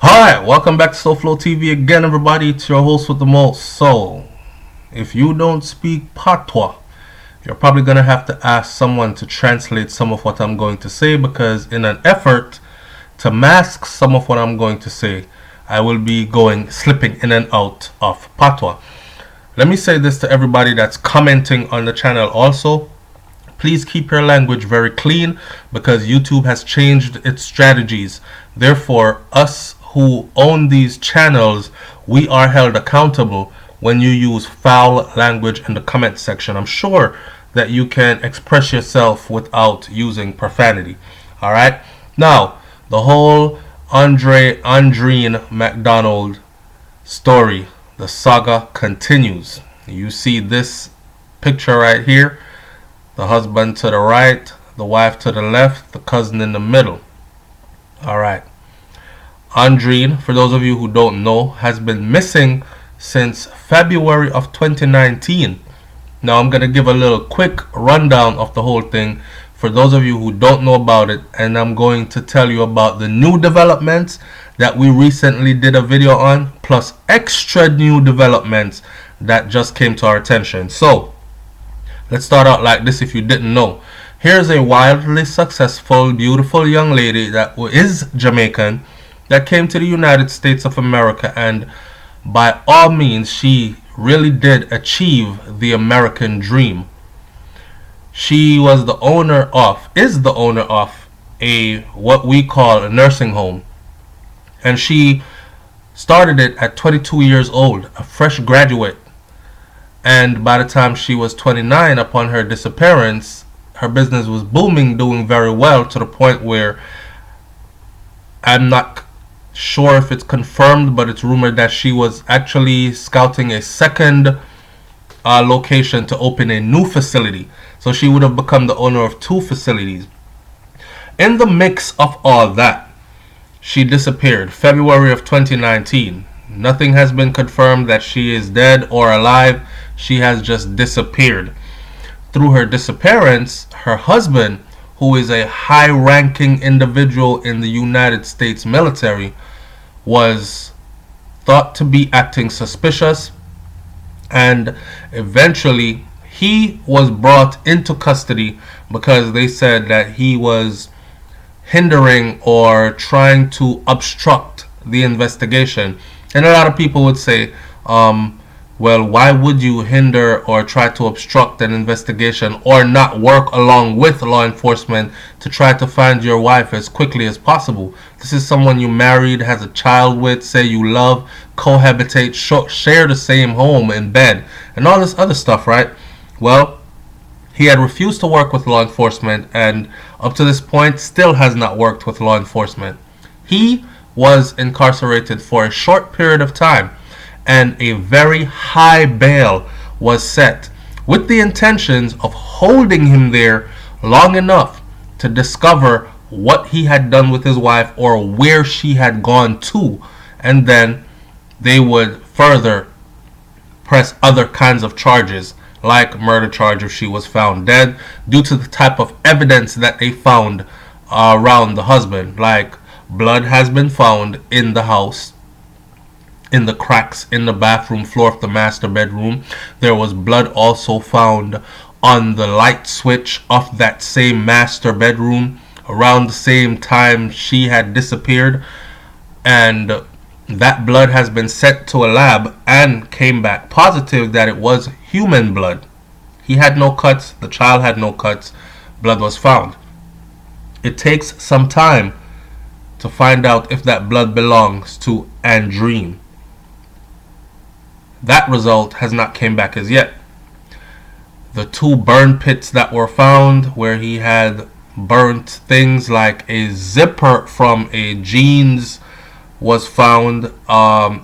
Hi, welcome back to SouFLoTV again, everybody. It's your host with the most. So, if you don't speak patois, you're probably going to have to ask someone to translate some of what I'm going to say, because in an effort to mask some of what I'm going to say, I will be slipping in and out of patois. Let me say this to everybody that's commenting on the channel also. Please keep your language very clean, because YouTube has changed its strategies. Therefore, us who own these channels, we are held accountable when you use foul language in the comment section. I'm sure that you can express yourself without using profanity. Alright? Now, the whole Andreen Mcdonald story, the saga continues. You see this picture right here. The husband to the right, the wife to the left, the cousin in the middle. Alright. Andreen, for those of you who don't know, has been missing since February of 2019. Now I'm going to give a little quick rundown of the whole thing for those of you who don't know about it, and I'm going to tell you about the new developments that we recently did a video on, plus extra new developments that just came to our attention. So, let's start out like this if you didn't know. Here's a wildly successful, beautiful young lady that is Jamaican that came to the United States of America, and by all means she really did achieve the American dream. She was is the owner of what we call a nursing home, and she started it at 22 years old, a fresh graduate. And by the time she was 29, upon her disappearance, her business was booming, doing very well, to the point where I'm not sure if it's confirmed, but it's rumored that she was actually scouting a second location to open a new facility. So she would have become the owner of two facilities. In the mix of all that, she disappeared February of 2019. Nothing has been confirmed that she is dead or alive. She has just disappeared. Through her disappearance, her husband, who is a high-ranking individual in the United States military, was thought to be acting suspicious, and eventually he was brought into custody because they said that he was hindering or trying to obstruct the investigation. And a lot of people would say, well, why would you hinder or try to obstruct an investigation, or not work along with law enforcement to try to find your wife as quickly as possible? This is someone you married, has a child with, say you love, cohabitate, share the same home and bed, and all this other stuff, right? Well, he had refused to work with law enforcement, and up to this point still has not worked with law enforcement. He was incarcerated for a short period of time, and a very high bail was set with the intentions of holding him there long enough to discover what he had done with his wife or where she had gone to, and then they would further press other kinds of charges, like murder charge if she was found dead, due to the type of evidence that they found around the husband. Like, blood has been found in the house, in the cracks in the bathroom floor of the master bedroom. There was blood also found on the light switch of that same master bedroom around the same time she had disappeared, and that blood has been sent to a lab and came back positive that it was human blood. He had no cuts, the child had no cuts, blood was found. It takes some time to find out if that blood belongs to Andreen. That result has not came back as yet. The two burn pits that were found, where he had burnt things like a zipper from a jeans, was found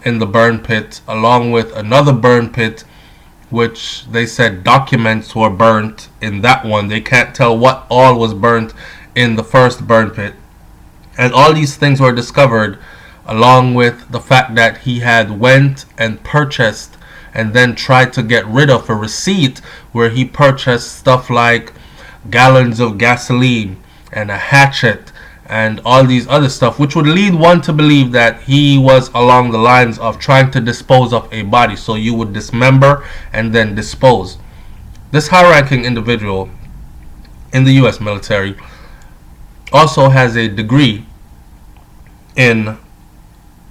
in the burn pit, along with another burn pit, which they said documents were burnt in that one. They can't tell what all was burnt in the first burn pit. And all these things were discovered, along with the fact that he had went and purchased and then tried to get rid of a receipt where he purchased stuff like gallons of gasoline and a hatchet and all these other stuff, which would lead one to believe that he was along the lines of trying to dispose of a body. So you would dismember and then dispose. This high-ranking individual in the U.S. military also has a degree in,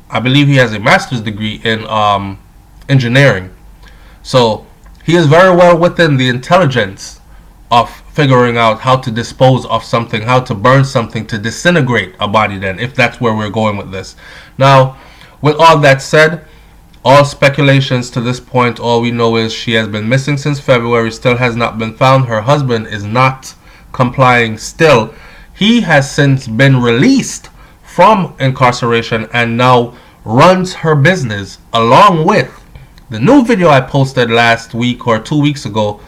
I believe he has a master's degree in engineering. So he is very well within the intelligence of figuring out how to dispose of something, how to burn something, to disintegrate a body, then, if that's where we're going with this. Now, with all that said, all speculations to this point, all we know is she has been missing since February, still has not been found. Her husband is not complying still. He has since been released from incarceration and now runs her business, along with the new video I posted last week or 2 weeks ago,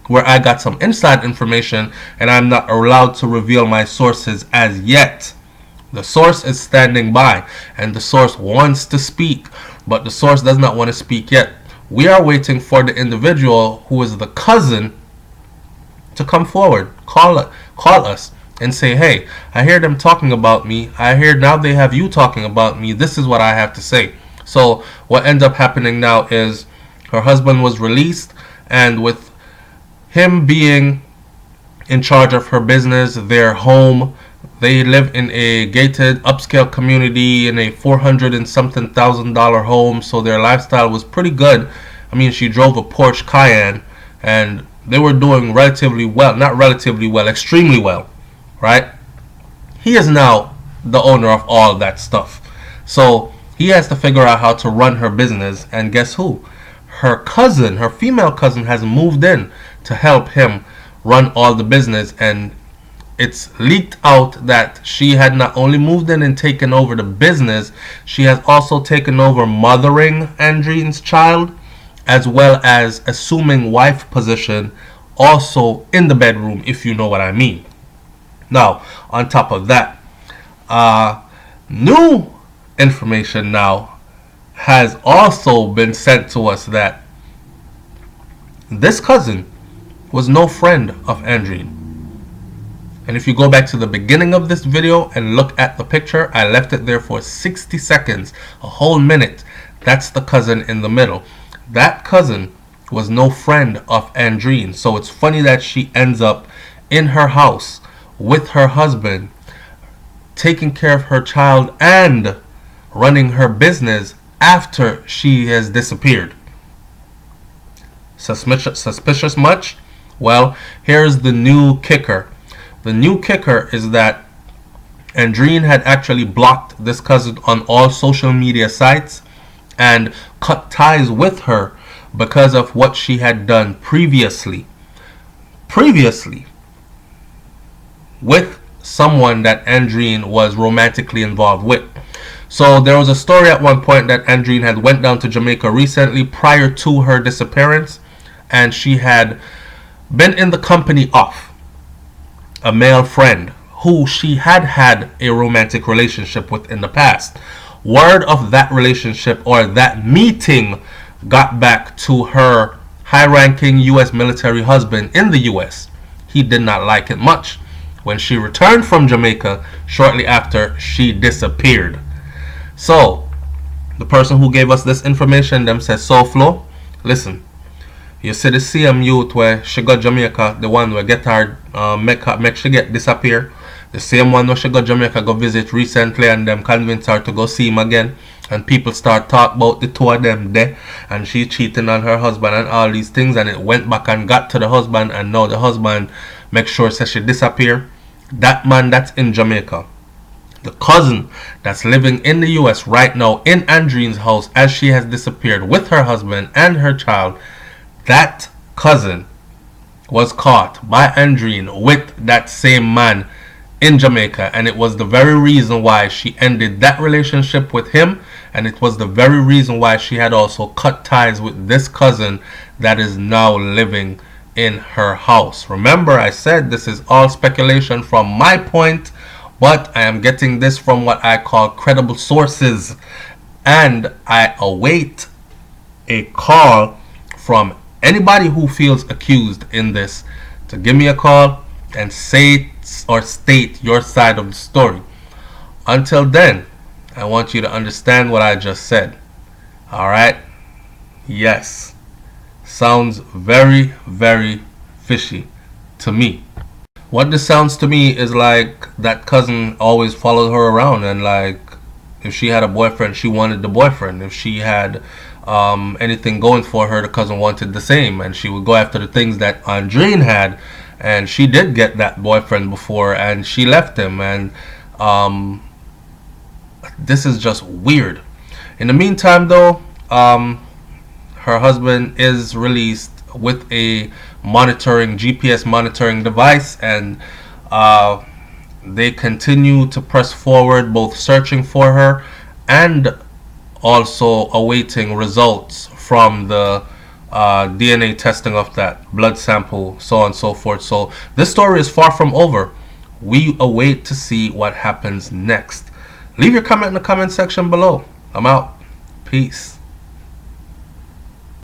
where I got some inside information, and I'm not allowed to reveal my sources as yet. The source is standing by, and the source wants to speak, but the source does not want to speak yet. We are waiting for the individual who is the cousin to come forward, call us and say, hey, I hear them talking about me. I hear now they have you talking about me. This is what I have to say. So what ends up happening now is her husband was released, and with him being in charge of her business, their home, they live in a gated upscale community in a $400 and something thousand home, so their lifestyle was pretty good. I mean, she drove a Porsche Cayenne, and they were doing relatively well. Not relatively well, extremely well, right? He is now the owner of all that stuff, so he has to figure out how to run her business. And guess who? Her cousin, her female cousin, has moved in to help him run all the business, and it's leaked out that she had not only moved in and taken over the business, she has also taken over mothering Andreen's child, as well as assuming wife position also in the bedroom, if you know what I mean. Now, on top of that, new information now has also been sent to us that this cousin was no friend of Andreen. And if you go back to the beginning of this video and look at the picture, I left it there for 60 seconds, a whole minute. That's the cousin in the middle. That cousin was no friend of Andreen. So it's funny that she ends up in her house with her husband, taking care of her child and running her business after she has disappeared. Suspicious much? Well, here's the new kicker. The new kicker is that Andreen had actually blocked this cousin on all social media sites and cut ties with her because of what she had done previously with someone that Andreen was romantically involved with. So there was a story at one point that Andreen had went down to Jamaica recently prior to her disappearance, and she had been in the company of a male friend who she had had a romantic relationship with in the past. Word of that relationship or that meeting got back to her high-ranking U.S. military husband in the U.S. He did not like it much when she returned from Jamaica shortly after she disappeared. So the person who gave us this information, them says, SouFlo, listen, you see the same youth where she got Jamaica, the one where get her make she get disappear, the same one where she got Jamaica go visit recently, and them convince her to go see him again, and people start talk about the two of them there, and she cheating on her husband and all these things, and it went back and got to the husband, and now the husband make sure says she disappear. That man that's in Jamaica, the cousin that's living in the US right now in Andreen's house as she has disappeared with her husband and her child, that cousin was caught by Andreen with that same man in Jamaica, and it was the very reason why she ended that relationship with him, and it was the very reason why she had also cut ties with this cousin that is now living in her house. Remember, I said this is all speculation from my point, but I am getting this from what I call credible sources, and I await a call from anybody who feels accused in this to give me a call and say or state your side of the story. Until then, I want you to understand what I just said. Alright? Yes. Sounds very, very fishy to me. What this sounds to me is like that cousin always followed her around, and like if she had a boyfriend, she wanted the boyfriend. If she had anything going for her, the cousin wanted the same, and she would go after the things that Andreen had, and she did get that boyfriend before, and she left him, and this is just weird. In the meantime, though, her husband is released with a GPS monitoring device, and they continue to press forward, both searching for her and also awaiting results from the DNA testing of that blood sample, so on and so forth. So this story is far from over. We await to see what happens next. Leave your comment in the comment section below. I'm out. Peace.